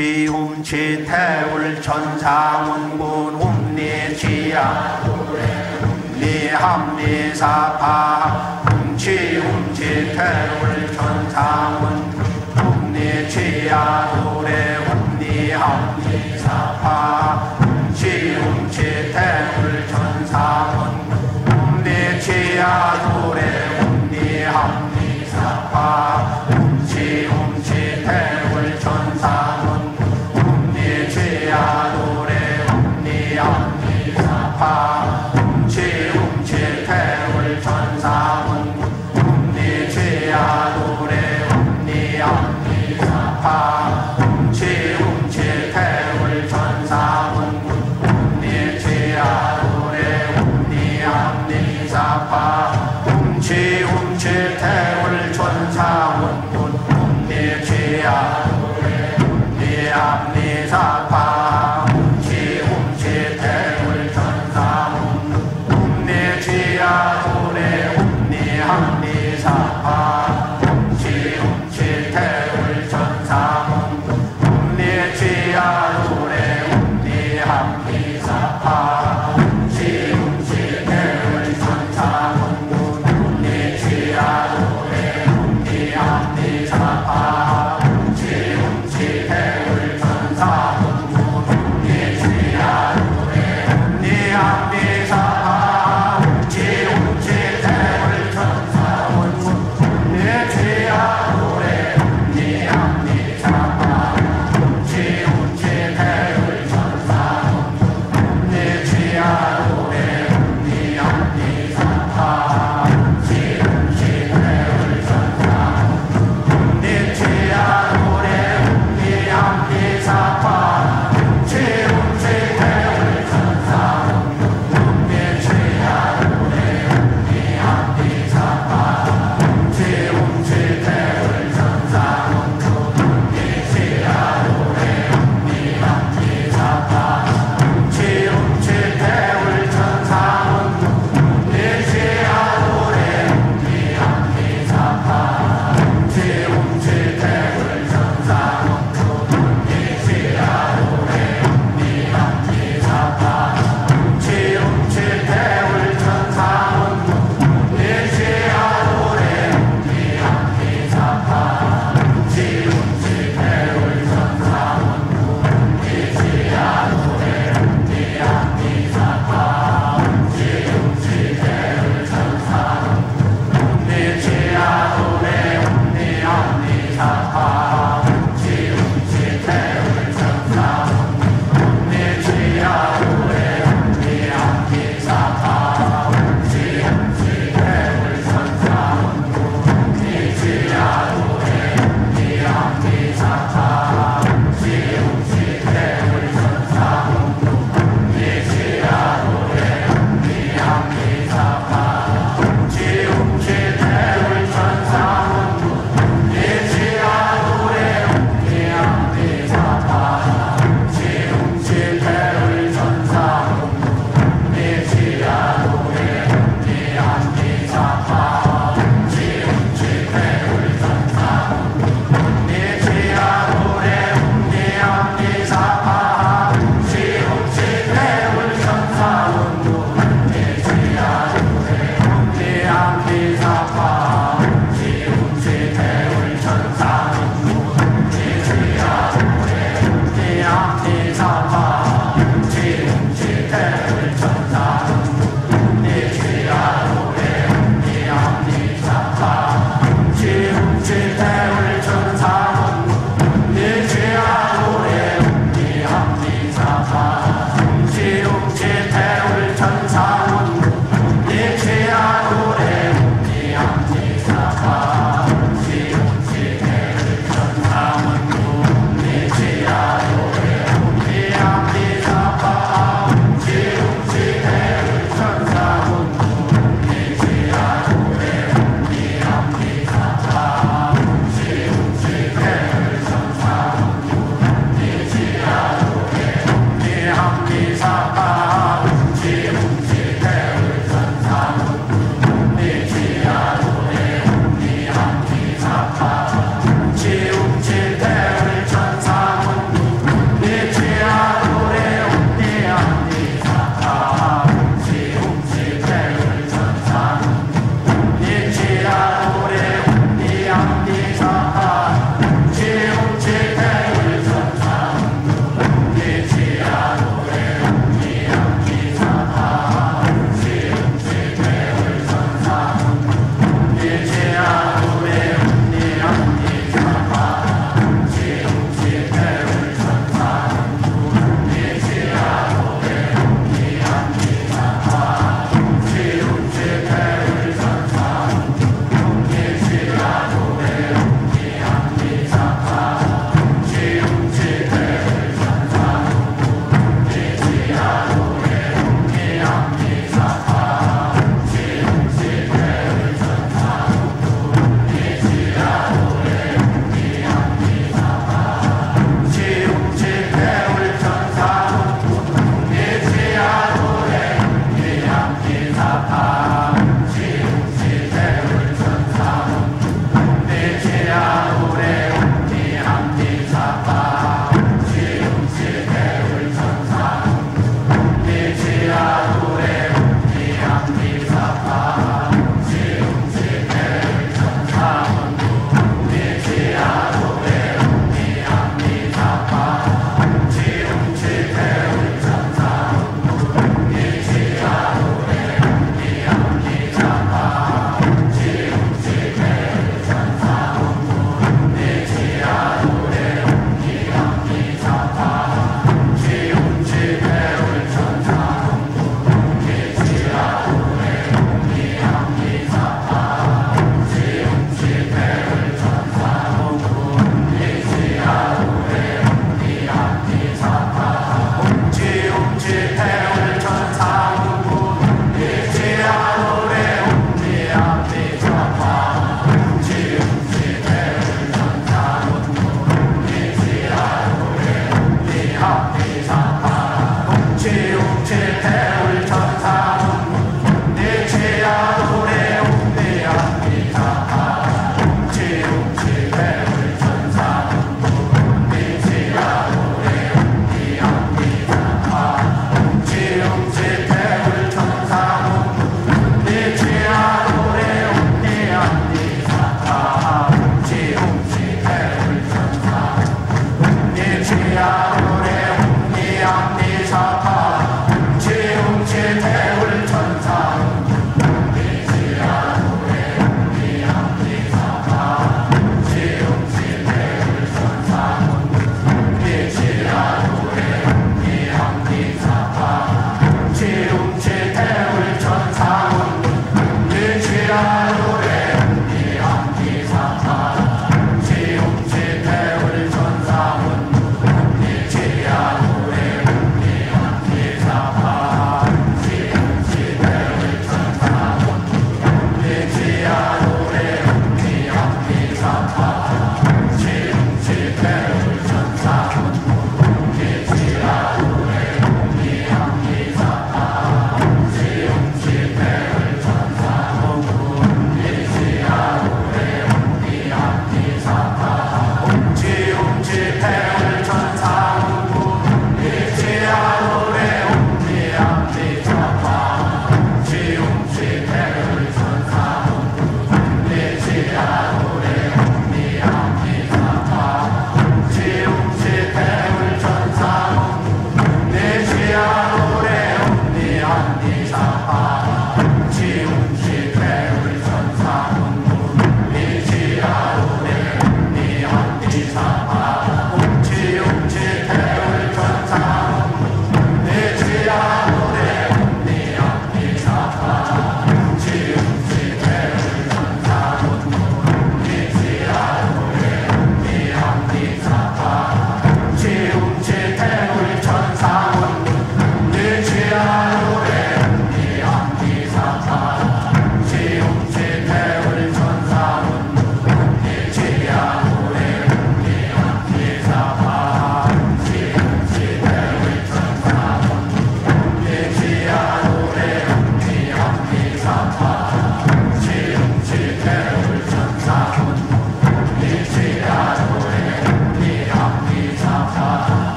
훔치 태울 천상운군 훔리치야 훔리합리사파 훔치 태울 천상운 훔리치야 도래 훔리합리사파 훔치 태울 천상운 훔리치야 도래 훔리합리사파 훔치 태울 천상운 훔리치야 도래 훔리합리사파 훔치 태울 천상운 훔리치야 도래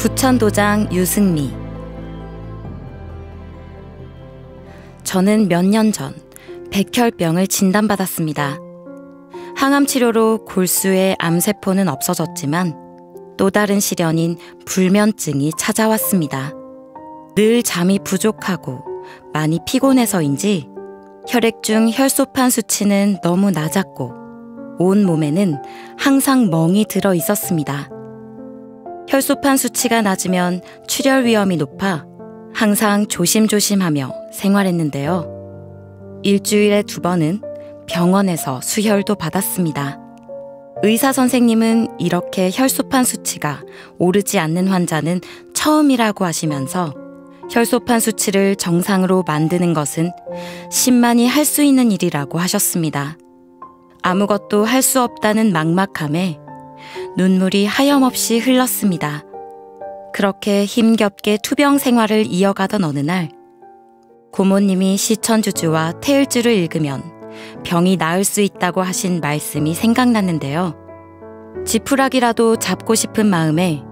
부천도장 유승미. 저는 몇 년 전 백혈병을 진단받았습니다. 항암 치료로 골수의 암세포는 없어졌지만 또 다른 시련인 불면증이 찾아왔습니다. 늘 잠이 부족하고 많이 피곤해서인지 혈액 중 혈소판 수치는 너무 낮았고 온 몸에는 항상 멍이 들어 있었습니다. 혈소판 수치가 낮으면 출혈 위험이 높아 항상 조심조심하며 생활했는데요. 일주일에 2번은 병원에서 수혈도 받았습니다. 의사 선생님은 이렇게 혈소판 수치가 오르지 않는 환자는 처음이라고 하시면서 혈소판 수치를 정상으로 만드는 것은 신만이 할 수 있는 일이라고 하셨습니다. 아무것도 할 수 없다는 막막함에 눈물이 하염없이 흘렀습니다. 그렇게 힘겹게 투병 생활을 이어가던 어느 날 고모님이 시천주주와 태일주를 읽으면 병이 나을 수 있다고 하신 말씀이 생각났는데요. 지푸라기라도 잡고 싶은 마음에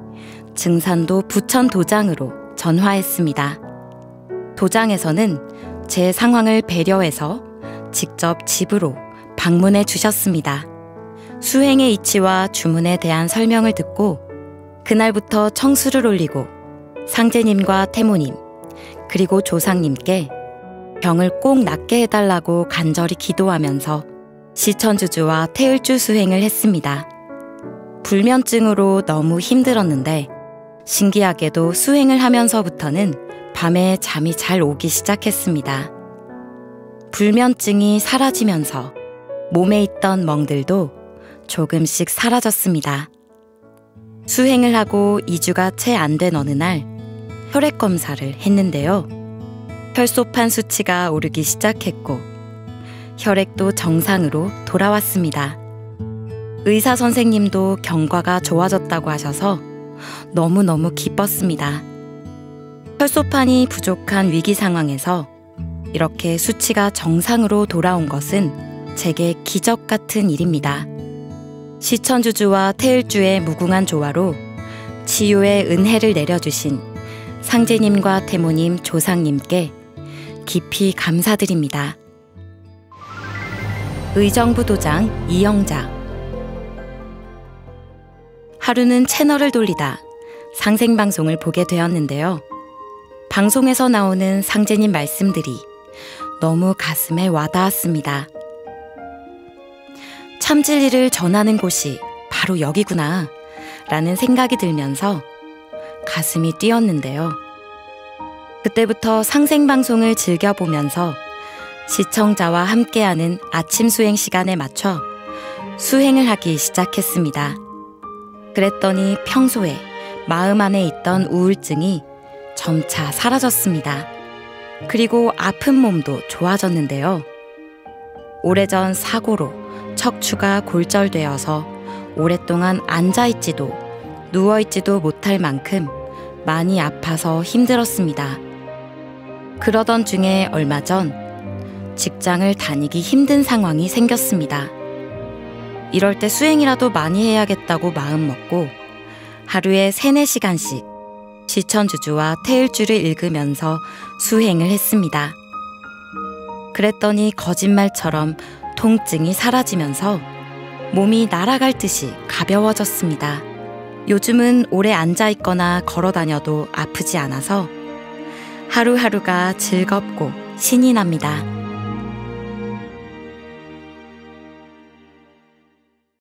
증산도 부천 도장으로 전화했습니다. 도장에서는 제 상황을 배려해서 직접 집으로 방문해 주셨습니다. 수행의 이치와 주문에 대한 설명을 듣고 그날부터 청수를 올리고 상제님과 태모님 그리고 조상님께 병을 꼭 낫게 해달라고 간절히 기도하면서 시천주주와 태을주 수행을 했습니다. 불면증으로 너무 힘들었는데 신기하게도 수행을 하면서부터는 밤에 잠이 잘 오기 시작했습니다. 불면증이 사라지면서 몸에 있던 멍들도 조금씩 사라졌습니다. 수행을 하고 2주가 채 안 된 어느 날 혈액 검사를 했는데요. 혈소판 수치가 오르기 시작했고 혈액도 정상으로 돌아왔습니다. 의사 선생님도 경과가 좋아졌다고 하셔서 너무너무 기뻤습니다. 혈소판이 부족한 위기 상황에서 이렇게 수치가 정상으로 돌아온 것은 제게 기적 같은 일입니다. 시천주주와 태일주의 무궁한 조화로 치유의 은혜를 내려주신 상제님과 태모님, 조상님께 깊이 감사드립니다. 의정부 도장 이영자. 하루는 채널을 돌리다 상생방송을 보게 되었는데요. 방송에서 나오는 상제님 말씀들이 너무 가슴에 와닿았습니다. 참 진리를 전하는 곳이 바로 여기구나 라는 생각이 들면서 가슴이 뛰었는데요. 그때부터 상생방송을 즐겨보면서 시청자와 함께하는 아침 수행 시간에 맞춰 수행을 하기 시작했습니다. 그랬더니 평소에 마음 안에 있던 우울증이 점차 사라졌습니다. 그리고 아픈 몸도 좋아졌는데요. 오래전 사고로 척추가 골절되어서 오랫동안 앉아있지도 누워있지도 못할 만큼 많이 아파서 힘들었습니다. 그러던 중에 얼마 전 직장을 다니기 힘든 상황이 생겼습니다. 이럴 때 수행이라도 많이 해야겠다고 마음먹고 하루에 3-4시간씩 시천주주와 태일주를 읽으면서 수행을 했습니다. 그랬더니 거짓말처럼 통증이 사라지면서 몸이 날아갈 듯이 가벼워졌습니다. 요즘은 오래 앉아있거나 걸어다녀도 아프지 않아서 하루하루가 즐겁고 신이 납니다.